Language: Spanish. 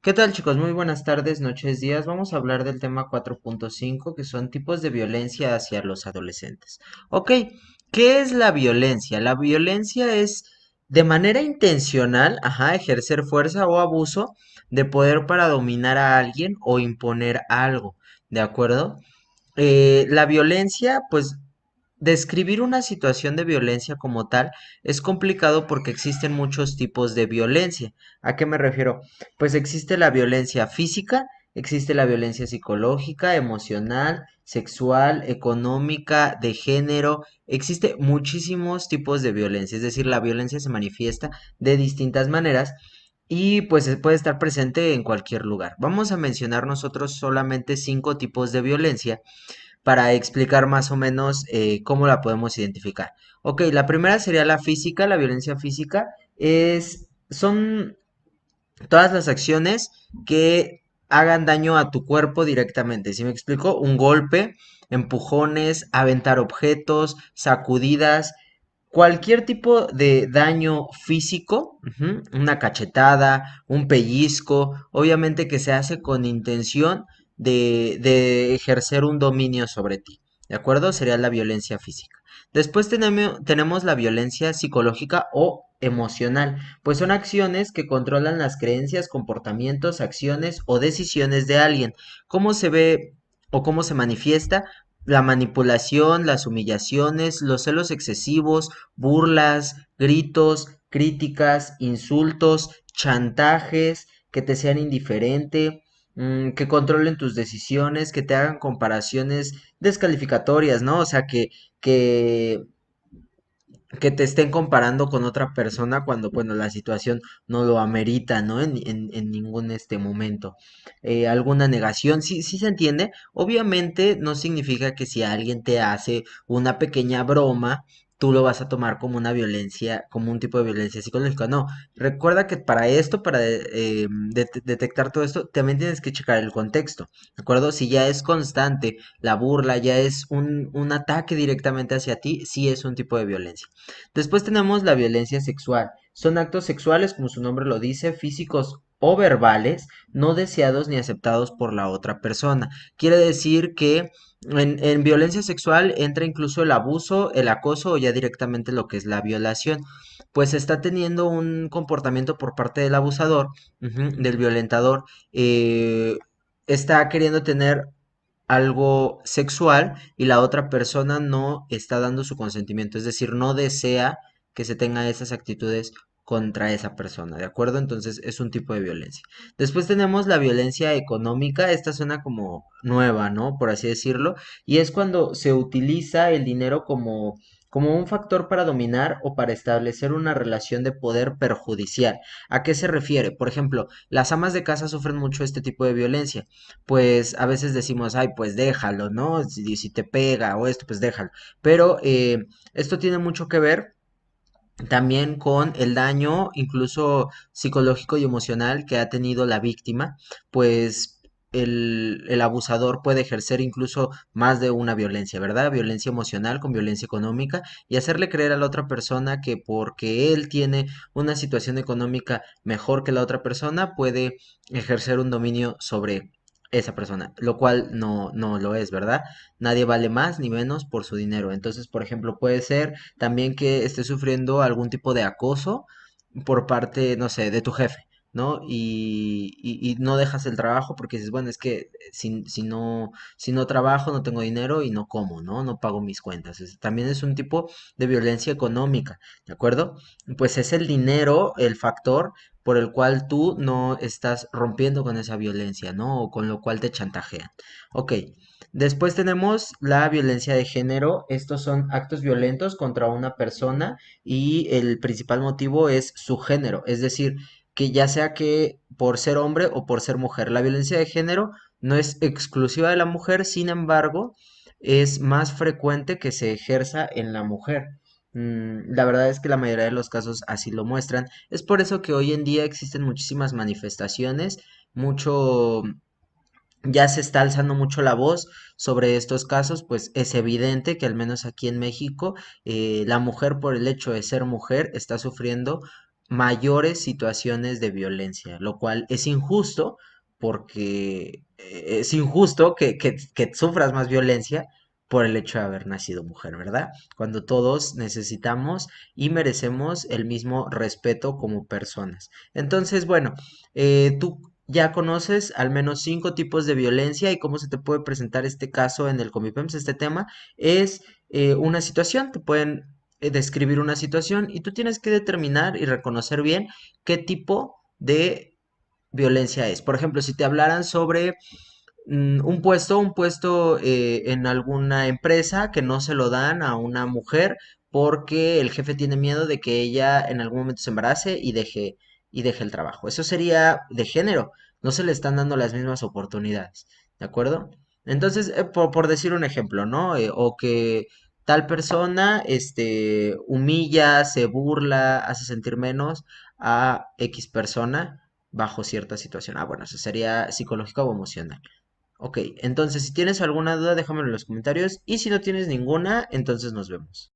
¿Qué tal, chicos? Muy buenas tardes, noches, días. Vamos a hablar del tema 4.5, que son tipos de violencia hacia los adolescentes. Ok, ¿qué es la violencia? La violencia es de manera intencional, ejercer fuerza o abuso de poder para dominar a alguien o imponer algo, ¿de acuerdo? La violencia, pues describir una situación de violencia como tal es complicado porque existen muchos tipos de violencia. ¿A qué me refiero? Pues existe la violencia física, existe la violencia psicológica, emocional, sexual, económica, de género. Existe muchísimos tipos de violencia, es decir, la violencia se manifiesta de distintas maneras y pues puede estar presente en cualquier lugar. Vamos a mencionar nosotros solamente 5 tipos de violencia para explicar más o menos cómo la podemos identificar. Ok, la primera sería la física. La violencia física son todas las acciones que hagan daño a tu cuerpo directamente. ¿Si me explico? Un golpe, empujones, aventar objetos, sacudidas, cualquier tipo de daño físico, una cachetada, un pellizco, obviamente que se hace con intención de ejercer un dominio sobre ti. ¿De acuerdo? Sería la violencia física. Después tenemos la violencia psicológica o emocional, pues son acciones que controlan las creencias, comportamientos, acciones o decisiones de alguien. ¿Cómo se ve o cómo se manifiesta? La manipulación, las humillaciones, los celos excesivos, burlas, gritos, críticas, insultos, chantajes, que te sean indiferente, que controlen tus decisiones, que te hagan comparaciones descalificatorias, ¿no? O sea, que, que te estén comparando con otra persona cuando, bueno, la situación no lo amerita, ¿no? En ningún momento. Alguna negación, sí, sí se entiende. Obviamente no significa que si alguien te hace una pequeña broma, tú lo vas a tomar como una violencia, como un tipo de violencia psicológica. No, recuerda que para esto, para detectar todo esto, también tienes que checar el contexto, ¿de acuerdo? Si ya es constante la burla, ya es un ataque directamente hacia ti, sí es un tipo de violencia. Después tenemos la violencia sexual. Son actos sexuales, como su nombre lo dice, físicos o verbales, no deseados ni aceptados por la otra persona. Quiere decir que en violencia sexual entra incluso el abuso, el acoso o ya directamente lo que es la violación. Pues está teniendo un comportamiento por parte del abusador, del violentador, está queriendo tener algo sexual y la otra persona no está dando su consentimiento, es decir, no desea que se tenga esas actitudes contra esa persona, ¿de acuerdo? Entonces es un tipo de violencia. Después tenemos la violencia económica, esta suena como nueva, ¿no? Por así decirlo, y es cuando se utiliza el dinero como un factor para dominar o para establecer una relación de poder perjudicial. ¿A qué se refiere? Por ejemplo, las amas de casa sufren mucho este tipo de violencia, pues a veces decimos, ay, pues déjalo, ¿no? Si te pega o esto, pues déjalo. Pero esto tiene mucho que ver también con el daño, incluso psicológico y emocional que ha tenido la víctima, pues el abusador puede ejercer incluso más de una violencia, ¿verdad? Violencia emocional con violencia económica y hacerle creer a la otra persona que porque él tiene una situación económica mejor que la otra persona, puede ejercer un dominio sobre esa persona, lo cual no lo es, ¿verdad? Nadie vale más ni menos por su dinero. Entonces, por ejemplo, puede ser también que estés sufriendo algún tipo de acoso por parte, no sé, de tu jefe, ¿no? Y no dejas el trabajo porque dices, bueno, es que si no trabajo, no tengo dinero y no como, ¿no? No pago mis cuentas. También es un tipo de violencia económica, ¿de acuerdo? Pues es el dinero el factor por el cual tú no estás rompiendo con esa violencia, ¿no? O con lo cual te chantajean. Ok, después tenemos la violencia de género. Estos son actos violentos contra una persona y el principal motivo es su género, es decir, que ya sea que por ser hombre o por ser mujer. La violencia de género no es exclusiva de la mujer, sin embargo, es más frecuente que se ejerza en la mujer. La verdad es que la mayoría de los casos así lo muestran. Es por eso que hoy en día existen muchísimas manifestaciones, mucho ya se está alzando mucho la voz sobre estos casos, pues es evidente que al menos aquí en México la mujer por el hecho de ser mujer está sufriendo mayores situaciones de violencia, lo cual es injusto porque es injusto que sufras más violencia por el hecho de haber nacido mujer, ¿verdad? Cuando todos necesitamos y merecemos el mismo respeto como personas. Entonces, bueno, tú ya conoces al menos 5 tipos de violencia y cómo se te puede presentar este caso en el Comipems. Este tema es una situación, te pueden describir una situación y tú tienes que determinar y reconocer bien qué tipo de violencia es. Por ejemplo, si te hablaran sobre un puesto en alguna empresa que no se lo dan a una mujer porque el jefe tiene miedo de que ella en algún momento se embarace y deje el trabajo. Eso sería de género. No se le están dando las mismas oportunidades. ¿De acuerdo? Entonces, por decir un ejemplo, ¿no? O que tal persona, humilla, se burla, hace sentir menos a X persona bajo cierta situación. Ah, bueno, eso sería psicológico o emocional. Ok, entonces si tienes alguna duda, déjamelo en los comentarios y si no tienes ninguna, entonces nos vemos.